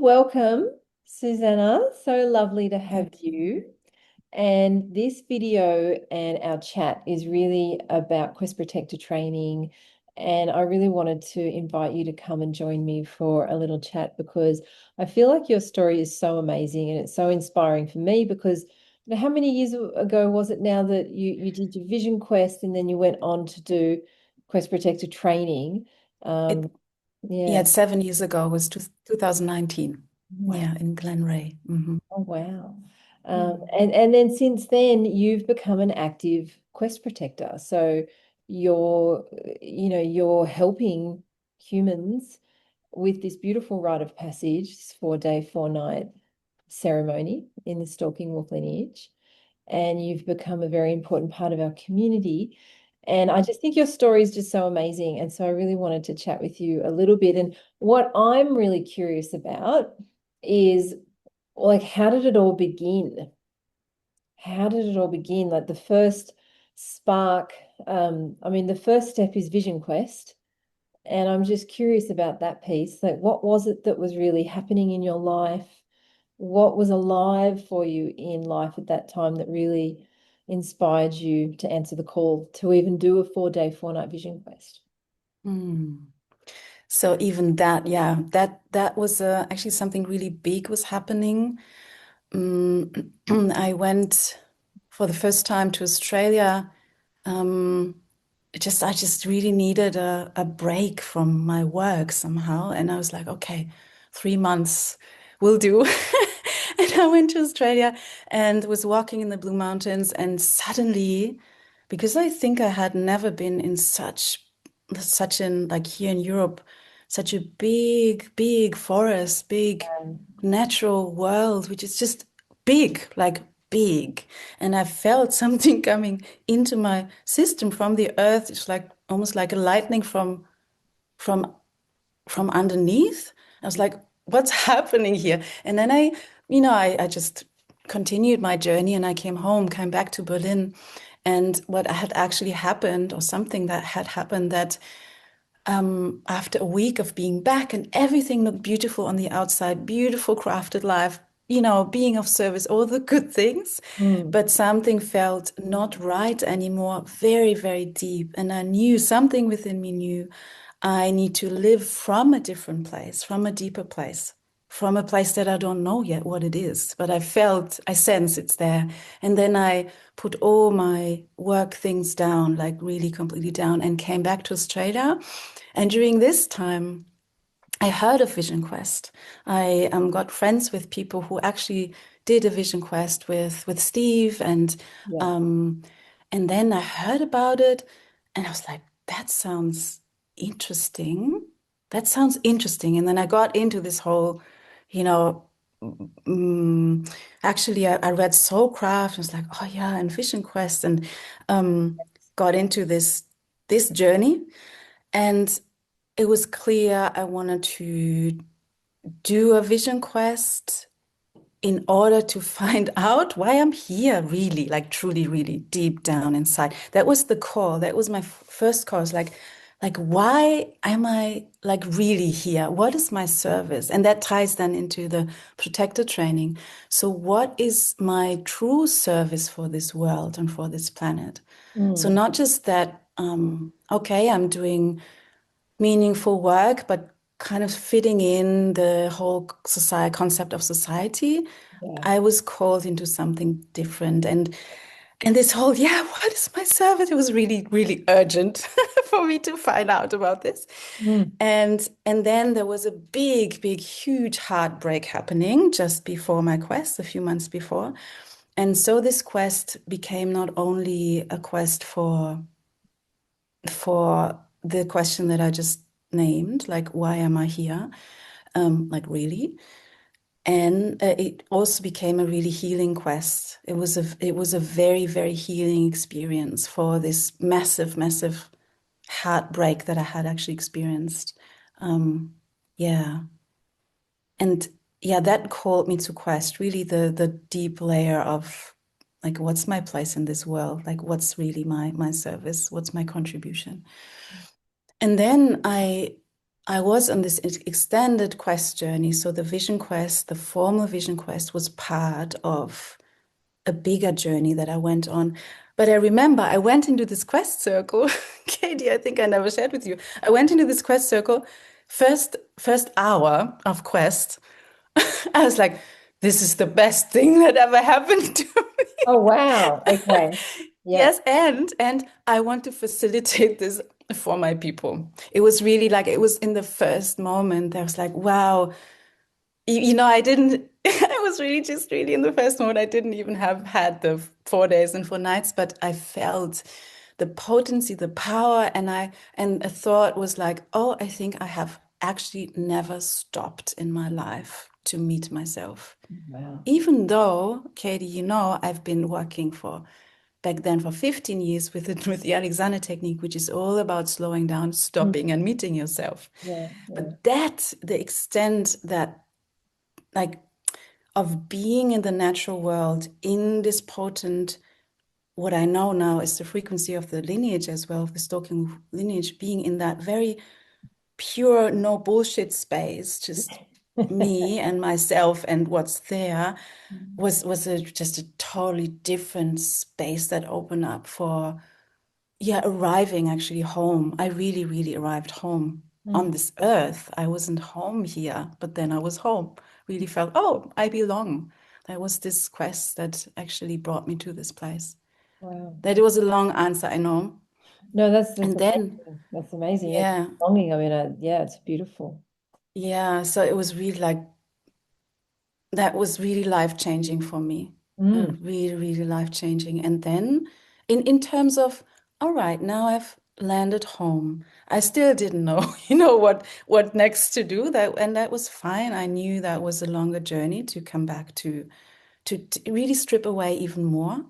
Welcome, Susanna. So lovely to have you. And this video and our chat is really about Quest Protector training. And I really wanted to invite you to come and join me for a little chat because I feel like your story is so amazing and it's so inspiring for me because how many years ago was it now that you did your Vision Quest and then you went on to do Quest Protector training? It Um, yeah, yeah. it's 7 years ago. It was 2019. Wow. Yeah, in Glenray. Oh, wow. Mm. And then since then, you've become an active quest protector. So you're helping humans with this beautiful rite of passage, this 4-day, 4-night ceremony in the Stalking Wolf lineage. And you've become a very important part of our community. And I just think your story is just so amazing. And so I really wanted to chat with you a little bit. And what I'm really curious about is like, how did it all begin? How did it all begin? Like the first spark, I mean, the first step is Vision Quest. And I'm just curious about that piece. Like, what was it that was really happening in your life? What was alive for you in life at that time that really inspired you to answer the call to even do a 4-day, 4-night Vision Quest? Mm. So even that, yeah, that was actually something really big was happening. Mm, I went for the first time to Australia. Um, I just really needed a break from my work somehow, and I was like, okay, 3 months will do. And I went to Australia and was walking in the Blue Mountains, and suddenly, because I think I had never been in such in like here in Europe, such a big forest, big natural world, which is just big, like big. And I felt something coming into my system from the earth. It's like almost like a lightning from from underneath. I was like, what's happening here? And then I just continued my journey and I came back to Berlin. And what had actually happened, or something that had happened, that after a week of being back and everything looked beautiful on the outside, beautiful crafted life, being of service, all the good things, Mm, but something felt not right anymore, very, very deep. And I knew something within me knew I need to live from a different place, from a deeper place, from a place that I don't know yet what it is, but I sense it's there. And then I put all my work things down, like really completely down, and came back to Australia. And during this time, I heard of Vision Quest. I got friends with people who actually did a Vision Quest with Steve, yeah. um, and then I heard about it, and I was like, that sounds interesting. That sounds interesting. And then I got into this whole, you know, actually, I read Soulcraft. I was like, oh yeah, and Vision Quest, and got into this journey. And it was clear I wanted to do a vision quest in order to find out why I'm here, really, like truly, really deep down inside. That was the call. That was my first call. It's like, why am I like really here? What is my service? And that ties then into the protector training. So, what is my true service for this world and for this planet? So, Mm, not just that, okay, I'm doing meaningful work, but kind of fitting in the whole society concept of society. yeah. I was called into something different, and this whole, yeah, what is my service? It was really, really urgent for me to find out about this. Mm, And then there was a big, huge heartbreak happening just before my quest, a few months before. And so this quest became not only a quest for the question that I just named, like, why am I here? Like, really? And it also became a really healing quest. It was a very, very healing experience for this massive heartbreak that I had actually experienced. Um, yeah. And yeah, that called me to quest really the deep layer of like, what's my place in this world? Like, what's really my service? What's my contribution? And then I was on this extended quest journey. So the vision quest, the formal vision quest, was part of a bigger journey that I went on. But I remember I went into this quest circle. Katie, I think I never shared with you. I went into this quest circle, first hour of quest. I was like, this is the best thing that ever happened to me. Oh, wow. Okay. Yeah. Yes, and I want to facilitate this for my people. It was really like it was in the first moment. I was like, wow, I didn't. I was really just really in the first moment. I didn't even have had the 4 days and 4 nights, but I felt the potency, the power, and a thought was like, oh, I think I have actually never stopped in my life to meet myself. Wow. Even though, Katie, I've been working for back then for 15 years with the Alexander technique, which is all about slowing down, Mm. stopping, and meeting yourself. Yeah. Yeah. But the extent that like of being in the natural world in this potent, what I know now is the frequency of the lineage as well, of the stalking lineage, being in that very pure, no bullshit space, just me and myself and what's there just a totally different space that opened up for arriving actually home. I really, really arrived home on Mm. this earth. I wasn't home here, but then I was home. Really felt, oh, I belong. There was this quest that actually brought me to this place. Wow. That was a long answer, I know. No, that's And then, amazing. That's amazing. Yeah, yeah, longing. I mean, yeah, it's beautiful. yeah. So it was really like that was really life changing for me. Mm. Really, really life changing. And then in terms of, all right, now I've landed home. I still didn't know, what next to do. And that was fine. I knew that was a longer journey to come back to really strip away even more.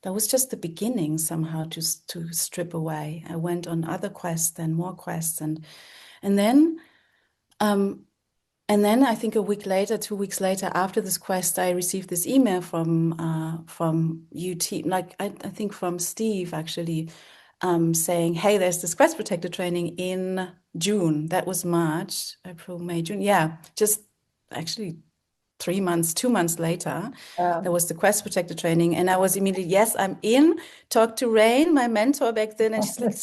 That was just the beginning somehow to strip away. I went on other quests and more quests and then um and then I think a week later, 2 weeks later, after this quest, I received this email from UT, like I think from Steve actually, saying, "Hey, there's this quest protector training in June." That was March, April, May, June. Yeah, just actually 3 months, 2 months later, there was the quest protector training, and I was immediately, yes, I'm in. Talked to Rain, my mentor back then, and she's like,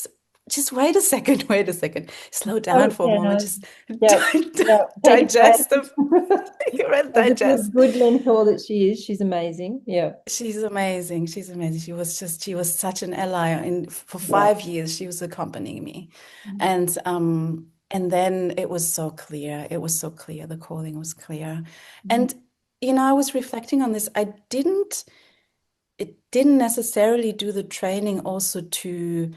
just wait a second, wait a second, slow down Oh, for a yeah, moment, no. just Yeah, yeah. Take a digest the breath. As a digest. good mentor that she is, she's amazing. Yeah. She's amazing. She's amazing. She was such an ally. And for Yeah. 5 years, she was accompanying me. And then it was so clear. It was so clear. The calling was clear. Mhm. And, I was reflecting on this. It didn't necessarily do the training also to,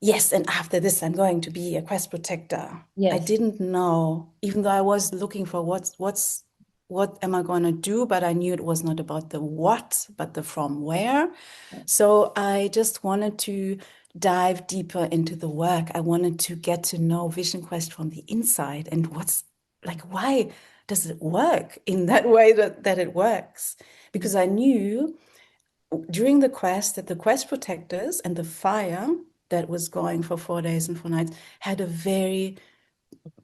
yes, and after this, I'm going to be a quest protector. I Yes. didn't know, even though I was looking for what am I going to do, but I knew it was not about the what, but the from where. So I just wanted to dive deeper into the work. I wanted to get to know Vision Quest from the inside and why does it work in that way that it works? Because I knew during the quest that the quest protectors and the fire that was going for 4 days and 4 nights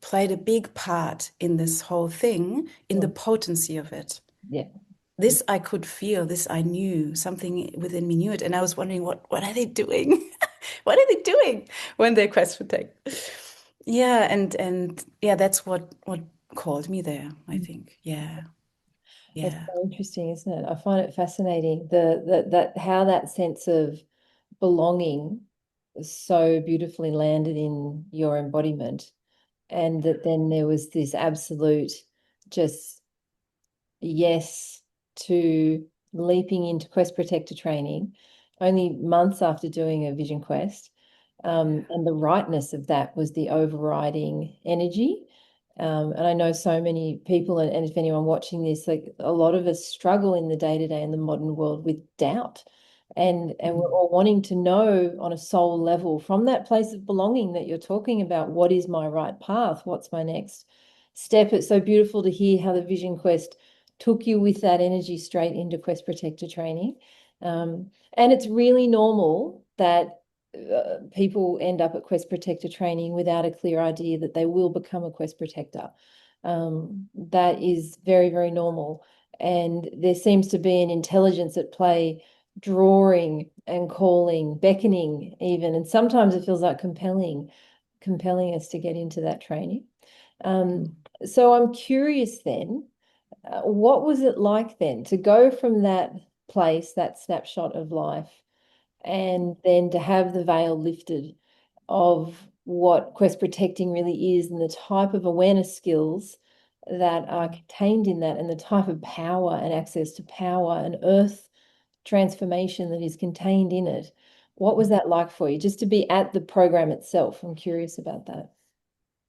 played a big part in this whole thing, in the Mm. potency of it. Yeah. This I could feel, this I knew, something within me knew it. And I was wondering, what are they doing? What are they doing when they quest protect? Yeah, and yeah, that's what called me there, I think. Yeah, That's yeah. so interesting, isn't it? I find it fascinating that how that sense of belonging so beautifully landed in your embodiment, and that then there was this absolute just yes to leaping into Quest Protector training only months after doing a Vision Quest. And the rightness of that was the overriding energy. And I know so many people, and if anyone watching this, like a lot of us struggle in the day-to-day in the modern world with doubt. And we're Mm, all wanting to know on a soul level from that place of belonging that you're talking about, what is my right path? What's my next step? It's so beautiful to hear how the Vision Quest took you with that energy straight into Quest Protector training. And it's really normal that people end up at quest protector training without a clear idea that they will become a quest protector. That is very, very normal. And there seems to be an intelligence at play, drawing and calling, beckoning even. And sometimes it feels like compelling us to get into that training. So I'm curious then, what was it like then to go from that place, that snapshot of life, and then to have the veil lifted of what quest protecting really is and the type of awareness skills that are contained in that and the type of power and access to power and earth transformation that is contained in it. What was that like for you, just to be at the program itself? I'm curious about that.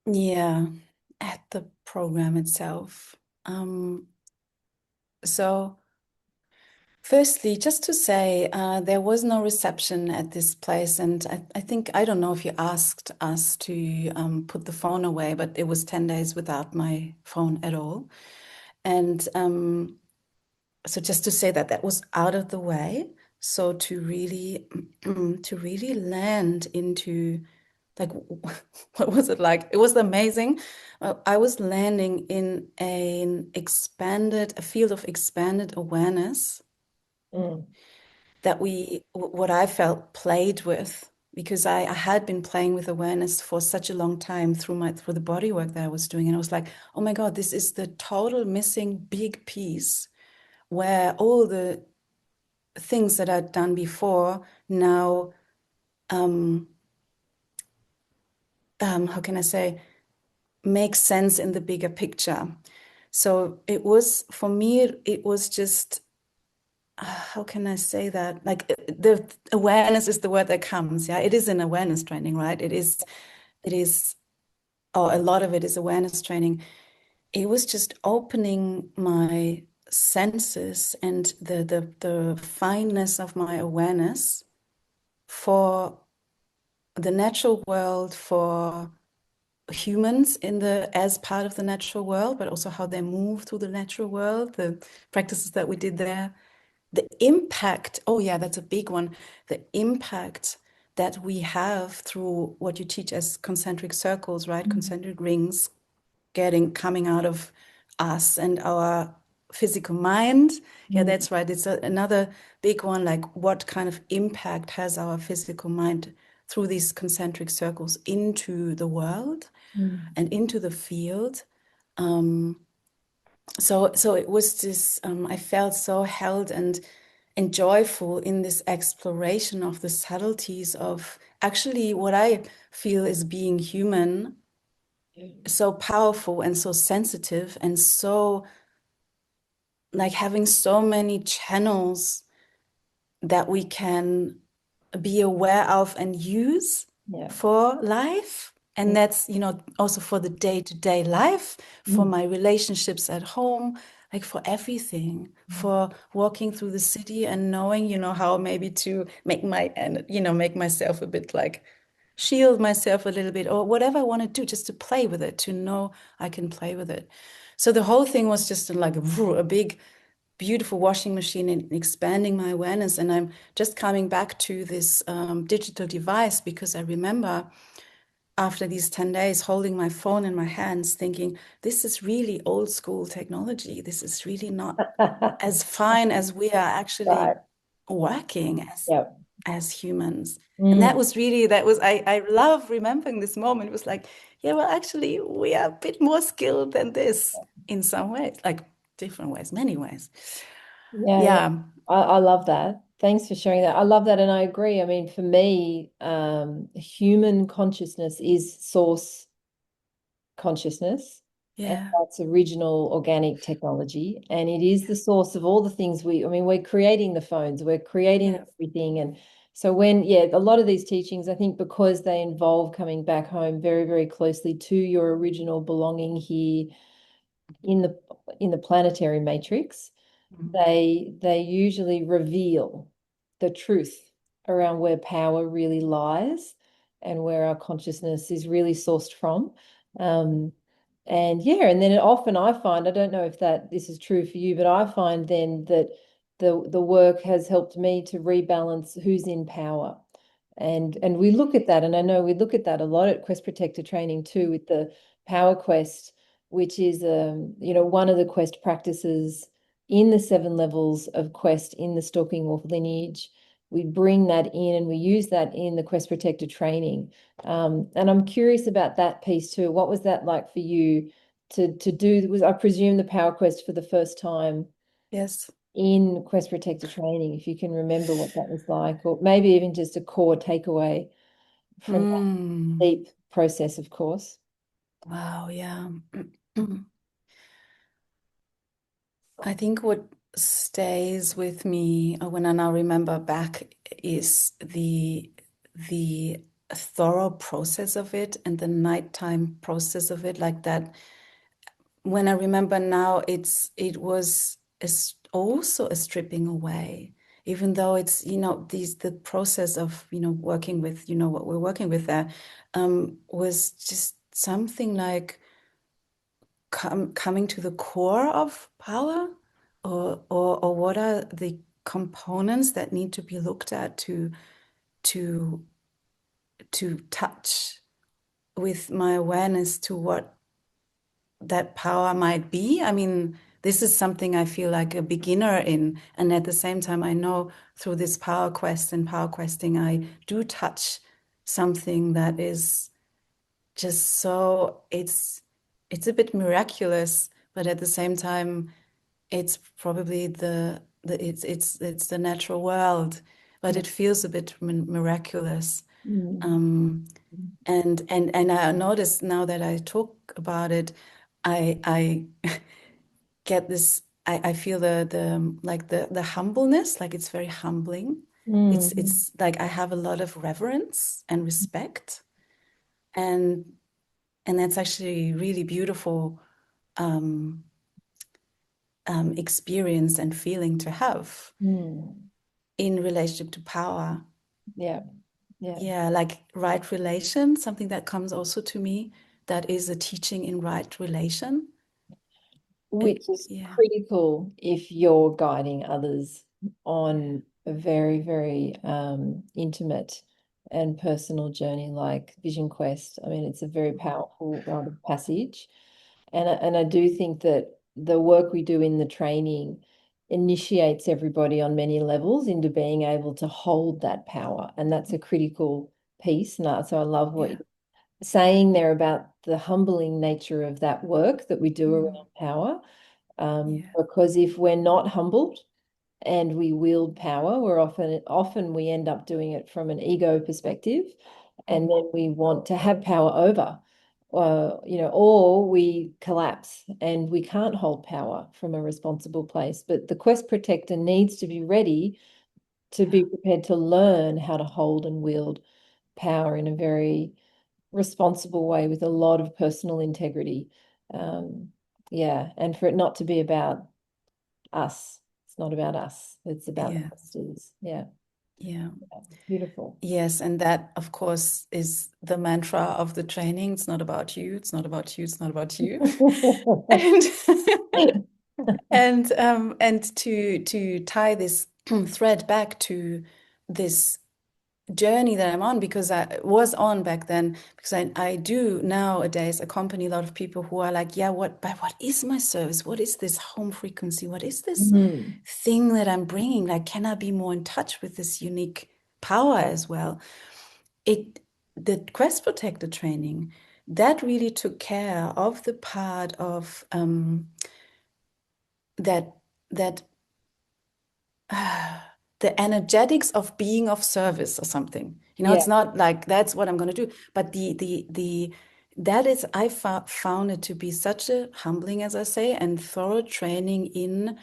Yeah, at the program itself. Um, so firstly, just to say, there was no reception at this place, and I think I don't know if you asked us to put the phone away, but it was 10 days without my phone at all. And so just to say that that was out of the way. So to really to really land into like what was it like? It was amazing. I was landing in a field of expanded awareness Mm, that what I felt played with because I had been playing with awareness for such a long time through the body work that I was doing. And I was like, oh my God, this is the total missing big piece where all the things that I'd done before now, um, how can I say, make sense in the bigger picture. So it was, for me, it was just, how can I say that? Like the awareness is the word that comes. Yeah, it is an awareness training, right? It is, oh, a lot of it is awareness training. It was just opening my senses and the fineness of my awareness for the natural world, for humans in the as part of the natural world, but also how they move through the natural world, the practices that we did there, the impact. Oh yeah, that's a big one. The impact that we have through what you teach as concentric circles, right? Concentric rings coming out of us and our physical mind. Yeah, mm, that's right. It's another big one. Like, what kind of impact has our physical mind through these concentric circles into the world mm. and into the field? So it was this. I felt so held and joyful in this exploration of the subtleties of actually what I feel is being human, so powerful and so sensitive and so like having so many channels that we can be aware of and use Yeah. for life. And Mm, that's, also for the day-to-day life, for mm, my relationships at home, like for everything, mm. for walking through the city and knowing, how maybe to make myself a bit like shield myself a little bit or whatever I want to do, just to play with it, to know I can play with it. So the whole thing was just like a big beautiful washing machine and expanding my awareness. And I'm just coming back to this digital device because I remember after these 10 days holding my phone in my hands, thinking, this is really old school technology. This is really not as fine as we are actually Right. working Yep. as humans. And Mm. that was, I love remembering this moment. It was like, yeah, well, actually, we are a bit more skilled than this in some ways, like different ways, many ways. Yeah, no, Yeah. I love that. Thanks for sharing that. I love that, and I agree. I mean, for me, human consciousness is source consciousness, and Yeah. that's original organic technology, and it is the source of all the things I mean, we're creating the phones, we're creating Yeah. everything, and so yeah, a lot of these teachings, I think, because they involve coming back home very, very closely to your original belonging here in the planetary matrix, Mhm. they usually reveal the truth around where power really lies and where our consciousness is really sourced from. Um, and yeah, and then often I find, I don't know if this is true for you, but I find then that the work has helped me to rebalance who's in power And we look at that, and I know we look at that a lot at Quest Protector training too, with the Power Quest, which is one of the quest practices in the 7 levels of quest in the Stalking Wolf lineage. We bring that in and we use that in the Quest Protector training. And I'm curious about that piece too. What was that like for you to do? Was, I presume, the Power Quest for the first time Yes. in Quest Protector training, if you can remember what that was like, or maybe even just a core takeaway from that Mm. deep process, of course. Wow, yeah. I think what stays with me when I now remember back is the thorough process of it and the nighttime process of it, like that. When I remember now, it was also a stripping away, even though it's, the process of, working with, what we're working with there, was just something like coming to the core of power, or what are the components that need to be looked at to to touch with my awareness to what that power might be. I mean, this is something I feel like a beginner in, and at the same time, I know through this power quest and power questing, I do touch something that is just so it's a bit miraculous, but at the same time, it's probably it's the natural world, but Mm. it feels a bit miraculous. Mm. Um, and I notice now that I talk about it, I get this. I feel the like the humbleness, like it's very humbling. Mm. It's like I have a lot of reverence and respect, and and that's actually really beautiful um, experience and feeling to have Mm. in relationship to power. Yeah, yeah. Yeah, like right relation, something that comes also to me, that is a teaching in right relation. Which is Yeah, critical if you're guiding others on a very, very intimate and personal journey like Vision Quest. I mean, it's a very powerful rite of passage. And I do think that the work we do in the training initiates everybody on many levels into being able to hold that power. And that's a critical piece. So I love what yeah, you're saying there about the humbling nature of that work that we do mm, around power. yeah, Because if we're not humbled and we wield power, we're often we end up doing it from an ego perspective, and mm, then we want to have power over, or we collapse and we can't hold power from a responsible place. But the quest protector needs to be ready to yeah, be prepared to learn how to hold and wield power in a very responsible way with a lot of personal integrity. Um, yeah, and for it not to be about us. It's not about us. It's about the yeah, masters. Yeah, yeah. beautiful. Yes, and that, of course, is the mantra of the training. It's not about you. It's not about you. It's not about you. And and to tie this thread back to this journey that I'm on, because I was on back then, because I do nowadays accompany a lot of people who are like, yeah, what is my service? What is this home frequency? What is this Mm. thing that I'm bringing? Like, can I be more in touch with this unique power as well? It The Quest Protector training, that really took care of the part of that that the energetics of being of service or something. Yeah. It's not like that's what I'm going to do, but the that is, I found it to be such a humbling, as I say, and thorough training in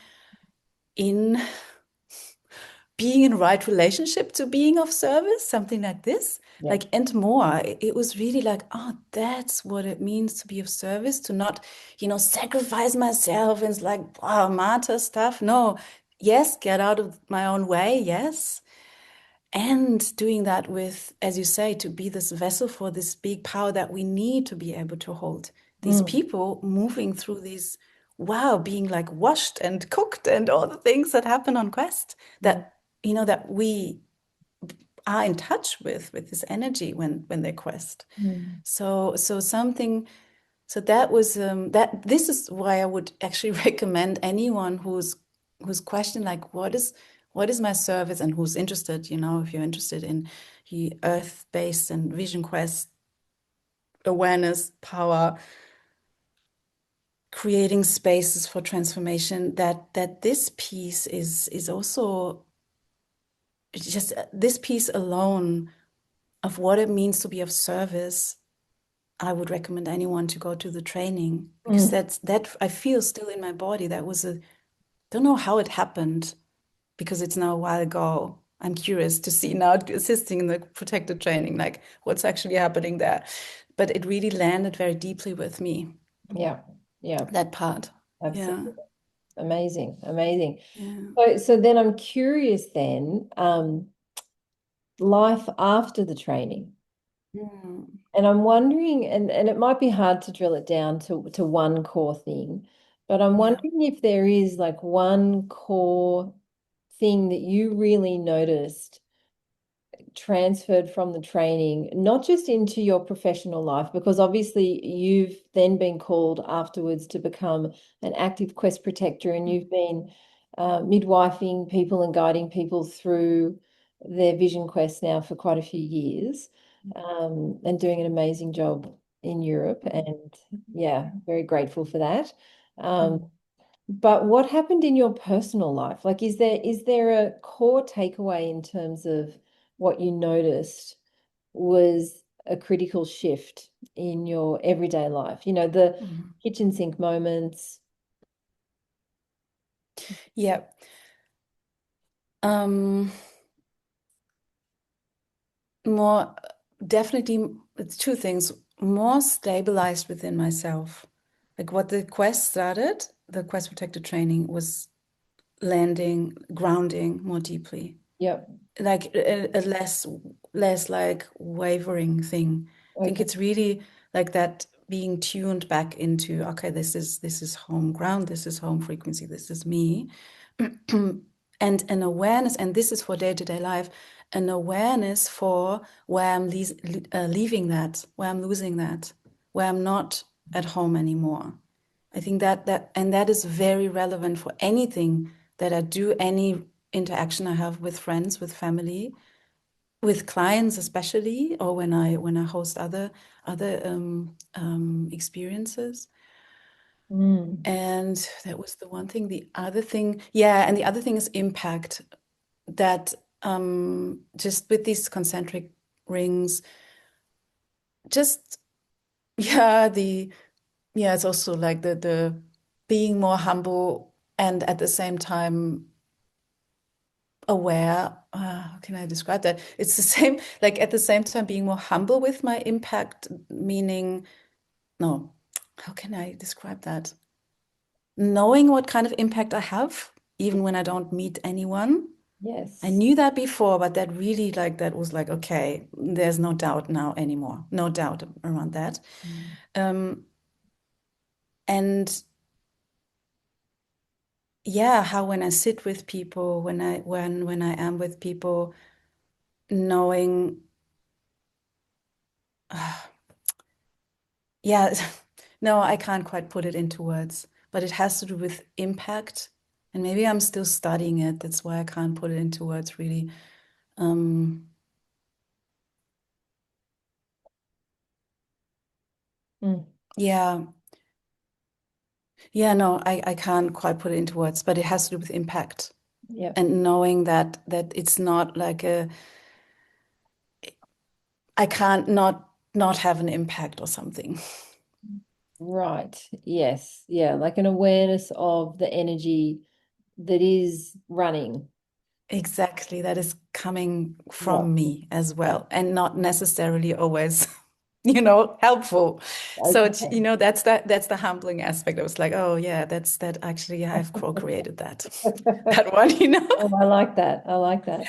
being in right relationship to being of service, something like this, Yeah. like, and more. It was really like, oh, that's what it means to be of service, to not, sacrifice myself and it's like, wow, martyr stuff. No, yes, get out of my own way, yes. And doing that with, as you say, to be this vessel for this big power that we need to be able to hold these Mm. people moving through these, wow, being like washed and cooked and all the things that happen on Quest, Mm. that, that we are in touch with this energy when they quest. Mm. So something. So that was that. This is why I would actually recommend anyone who's questioning like what is my service, and who's interested. You know, if you're interested in the earth-based and vision quest, awareness, power, creating spaces for transformation, that this piece is also just this piece alone of what it means to be of service. I would recommend anyone to go to the training, because Mm. that I feel still in my body. That was a, don't know how it happened, because it's now a while ago. I'm curious to see now assisting in the protected training, like what's actually happening there. But it really landed very deeply with me, Yeah, yeah, that part. Yeah. absolutely. Amazing, amazing. Yeah. So then I'm curious then, life after the training. Mm. And I'm wondering, and it might be hard to drill it down to one core thing, but I'm Yeah. wondering if there is like one core thing that you really noticed transferred from the training, not just into your professional life, because obviously you've then been called afterwards to become an active quest protector, and you've been midwifing people and guiding people through their vision quest now for quite a few years, and doing an amazing job in Europe. And yeah, very grateful for that. Um, Mm. but what happened in your personal life? Like, is there a core takeaway in terms of what you noticed was a critical shift in your everyday life? You know, the Mm. kitchen sink moments. Yeah. Um, more definitely, it's two things. More stabilized within myself. Like what the quest started, the quest protected training was landing, grounding more deeply. Yep. Like a less like wavering thing. I think Okay. it's really like that, being tuned back into, okay, this is home ground, this is home frequency, this is me. And an awareness, and this is for day-to-day life, an awareness for where I'm leaving that, where I'm losing that, where I'm not at home anymore. I think that is very relevant for anything that I do, any interaction I have with friends, with family, with clients especially, or when I host other experiences. Mm. And that was the one thing. The other thing, yeah, and the other thing is impact. That just with these concentric rings, just yeah, it's also like the being more humble, and at the same time aware. How can I describe that? It's the same, like at the same time being more humble with my impact, meaning, no, how can I describe that? Knowing what kind of impact I have, even when I don't meet anyone. I Yes. knew that before, but that really, like, that was like, okay, there's no doubt now anymore. No doubt around that. Mm. Um, and yeah, how when I sit with people, when I am with people, knowing, yeah, no, I can't quite put it into words, but it has to do with impact. And maybe I'm still studying it. That's why I can't put it into words really. Um, Mm. yeah, yeah, no, I can't quite put it into words, but it has to do with impact. Yep. And knowing that it's not like a, I can't not have an impact or something. Right. Yes. Yeah. Like an awareness of the energy that is running. Exactly, that is coming Yeah. from me as Yeah. well, and not necessarily always, helpful. So Okay. that's the humbling aspect. I was like, oh yeah, that's that actually, yeah, I've co-created that that one. Oh, I like that. I like that.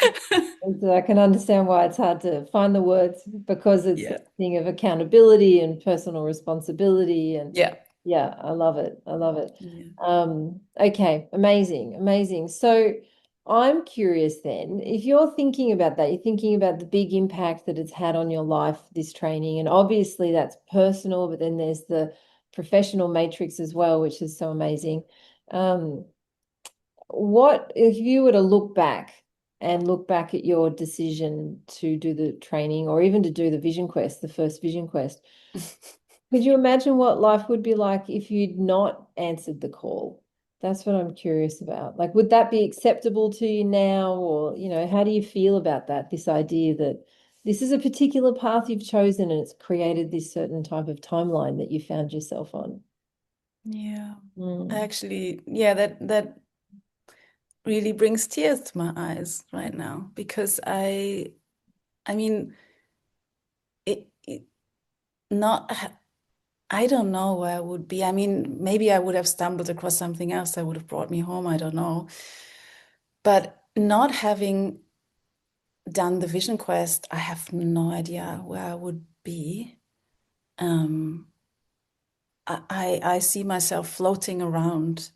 I can understand why it's hard to find the words, because it's Yeah, the thing of accountability and personal responsibility. And yeah, yeah, I love it. I love it. yeah. Okay, amazing, amazing. So I'm curious then, if you're thinking about that, you're thinking about the big impact that it's had on your life, this training, and obviously that's personal, but then there's the professional matrix as well, which is so amazing. Um, what if you were to look back at your decision to do the training or even to do the Vision Quest, the first Vision Quest? Could you imagine what life would be like if you'd not answered the call? That's what I'm curious about. Like, would that be acceptable to you now? Or, how do you feel about that? This idea that this is a particular path you've chosen and it's created this certain type of timeline that you found yourself on. Yeah. Mm. Actually, yeah, that really brings tears to my eyes right now because I mean, it not I don't know where I would be. I mean, maybe I would have stumbled across something else that would have brought me home. I don't know. But not having done the Vision Quest, I have no idea where I would be. Um, I see myself floating around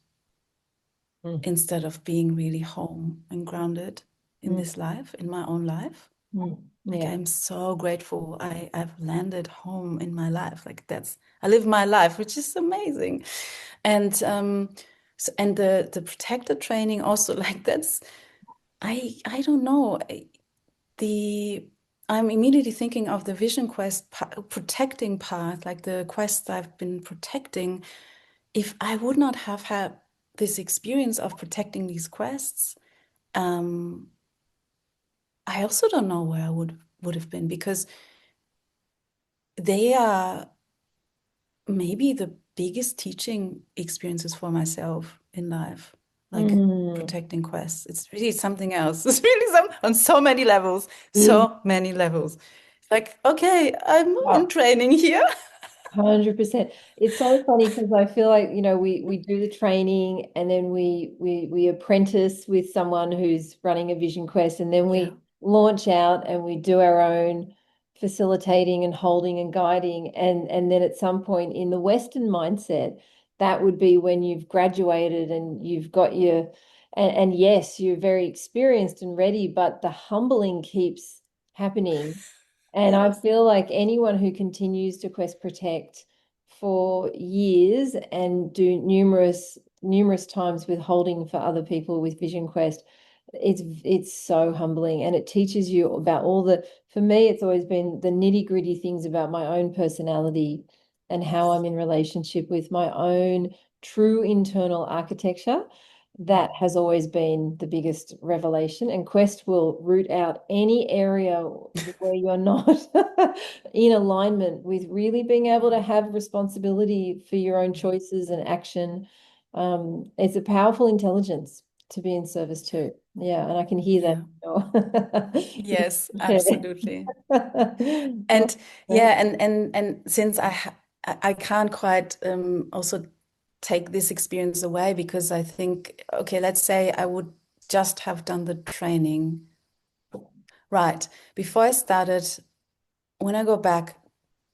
Mm. instead of being really home and grounded in Mm. this life, in my own life. Like Yeah. I'm so grateful I've landed home in my life. Like I live my life, which is amazing. And and the protector training also like that's I don't know. The I'm immediately thinking of the Vision Quest protecting part, like the quests I've been protecting. If I would not have had this experience of protecting these quests, um, I also don't know where I would have been because they are maybe the biggest teaching experiences for myself in life, like Mm. protecting quests. It's really something else. It's really on so many levels, Mm. so many levels. Like, okay, I'm in Wow. training here. 100%. It's so funny because I feel like, we do the training and then we apprentice with someone who's running a Vision Quest and then Yeah. we launch out and we do our own facilitating and holding and guiding and then at some point in the Western mindset, that would be when you've graduated and you've got and yes, you're very experienced and ready, but the humbling keeps happening and I Yes. feel like anyone who continues to quest protect for years and do numerous times withholding for other people with Vision Quest, it's so humbling and it teaches you about for me, it's always been the nitty-gritty things about my own personality and how Yes. I'm in relationship with my own true internal architecture. That has always been the biggest revelation, and Quest will root out any area where you're not in alignment with really being able to have responsibility for your own choices and action. It's a powerful intelligence to be in service to. Yeah, and I can hear Yeah. that Yes, in absolutely. your And share. yeah, and since I can't quite also take this experience away because I think, okay, let's say I would just have done the training. Right. Before I started, when I go back,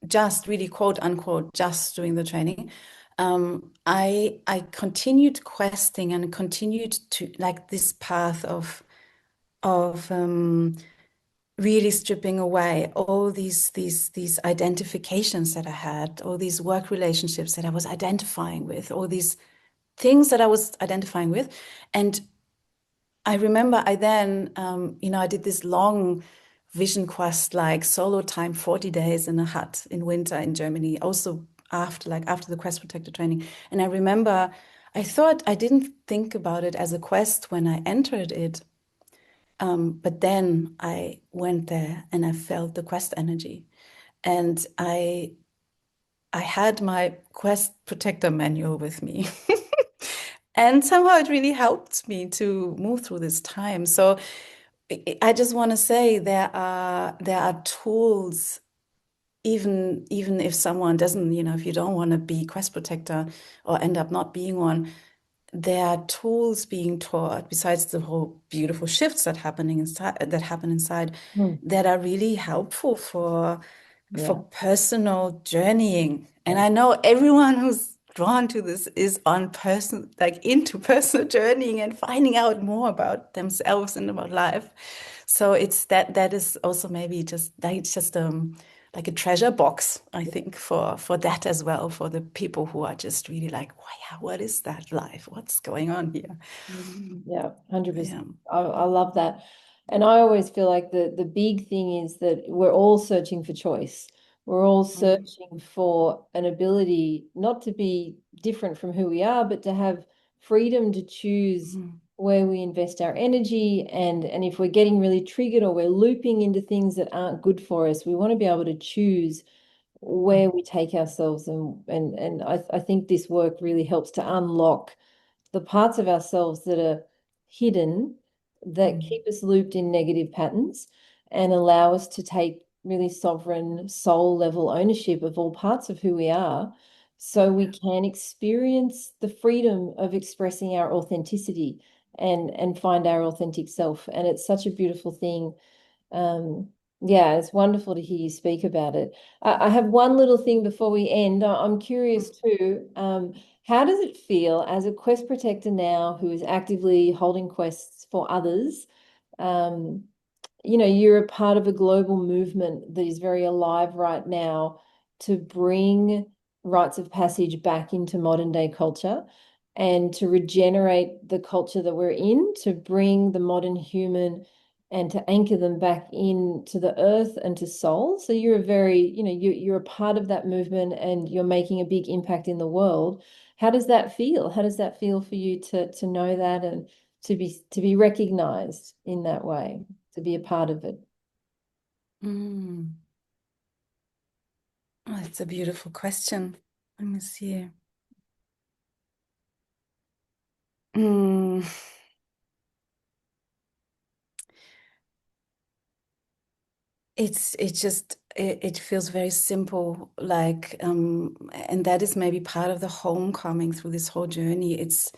just really quote unquote, just doing the training, I continued questing and continued to like this path of really stripping away all these identifications that I had, all these work relationships that I was identifying with, all these things that I was identifying with. And I remember I then, I did this long vision quest, like solo time, 40 days in a hut in winter in Germany, also after the quest protector training. And I remember I didn't think about it as a quest when I entered it. But then I went there and I felt the quest energy. And I had my quest protector manual with me. And somehow it really helped me to move through this time. So I just want to say there are tools, even if someone doesn't, if you don't want to be quest protector or end up not being one, there are tools being taught besides the whole beautiful shifts that happen inside Mm. that are really helpful for Yeah. personal journeying. And I know everyone who's drawn to this is on person, like into personal journeying and finding out more about themselves and about life. So it's that is also maybe just like it's just like a treasure box, I think, for that as well, for the people who are just really like, wow, what is that life? What's going on here? Yeah, 100%. Yeah. I love that. And I always feel like the big thing is that we're all searching for choice. We're all Mm, searching for an ability not to be different from who we are, but to have freedom to choose mm, where we invest our energy. And if we're getting really triggered or we're looping into things that aren't good for us, we want to be able to choose mm, where we take ourselves. And I think this work really helps to unlock the parts of ourselves that are hidden that mm, keep us looped in negative patterns and allow us to take really sovereign soul level ownership of all parts of who we are so we can experience the freedom of expressing our authenticity and find our authentic self. And it's such a beautiful thing. Yeah, it's wonderful to hear you speak about it. I have one little thing before we end. I'm curious mm. too. How does it feel as a quest protector now who is actively holding quests for others? Um, you're a part of a global movement that is very alive right now to bring rites of passage back into modern day culture and to regenerate the culture that we're in, to bring the modern human and to anchor them back into the earth and to soul. So you're a very, you're a part of that movement and you're making a big impact in the world. How does that feel? How does that feel for you to know that and to be recognized in that way, to be a part of it? Mm. Oh, that's a beautiful question. Let me see. Mm. It feels very simple, like and that is maybe part of the homecoming through this whole journey. It's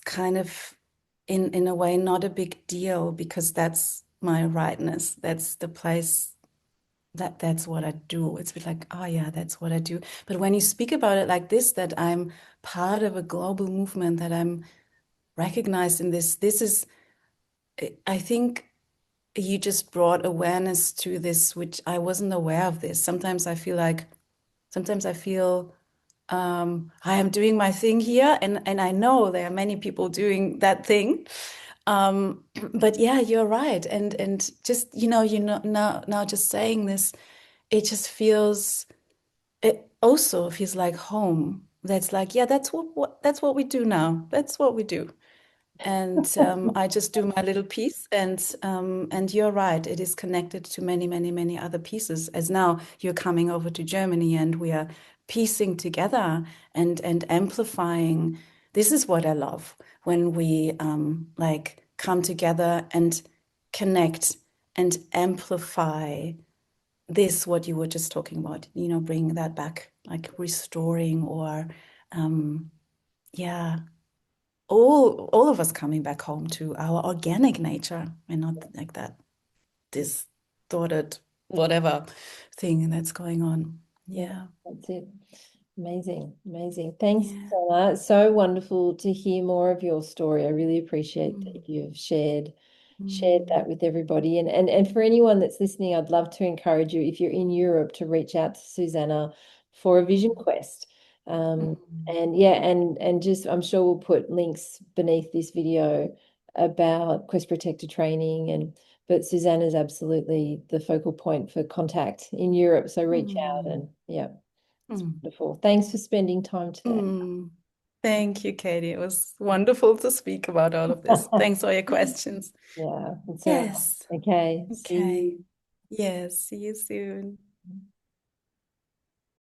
kind of in a way not a big deal because that's my rightness. That's the place that's what I do. It's a bit like, oh yeah, that's what I do. But when you speak about it like this, that I'm part of a global movement, that I'm recognized in this is, I think you just brought awareness to this, which I wasn't aware of this. Sometimes I feel I am doing my thing here, and I know there are many people doing that thing. But yeah, you're right. And just now just saying this, it just feels it also feels like home. That's like, yeah, that's what we do now. That's what we do. And I just do my little piece, and you're right, it is connected to many, many, many other pieces. As now you're coming over to Germany, and we are piecing together and amplifying. This is what I love when we like come together and connect and amplify this, what you were just talking about. Bringing that back, like restoring or yeah all of us coming back home to our organic nature and not like that distorted whatever thing that's going on. Yeah, Yeah. that's it. Amazing, amazing. Thanks, Yeah. Susanna. It's so wonderful to hear more of your story. I really appreciate Mm, that you've shared mm, that with everybody. And for anyone that's listening, I'd love to encourage you, if you're in Europe, to reach out to Susanna for a vision mm, quest. Um, mm, and yeah, and just I'm sure we'll put links beneath this video about Quest Protector training but Susanna's absolutely the focal point for contact in Europe. So reach out mm, and yeah. It's mm, wonderful. Thanks for spending time today. mm. Thank you, Katie. It was wonderful to speak about all of this. Thanks for your questions. Yeah, it's all Yes. right. Okay, see Okay. you. Yes. See you soon.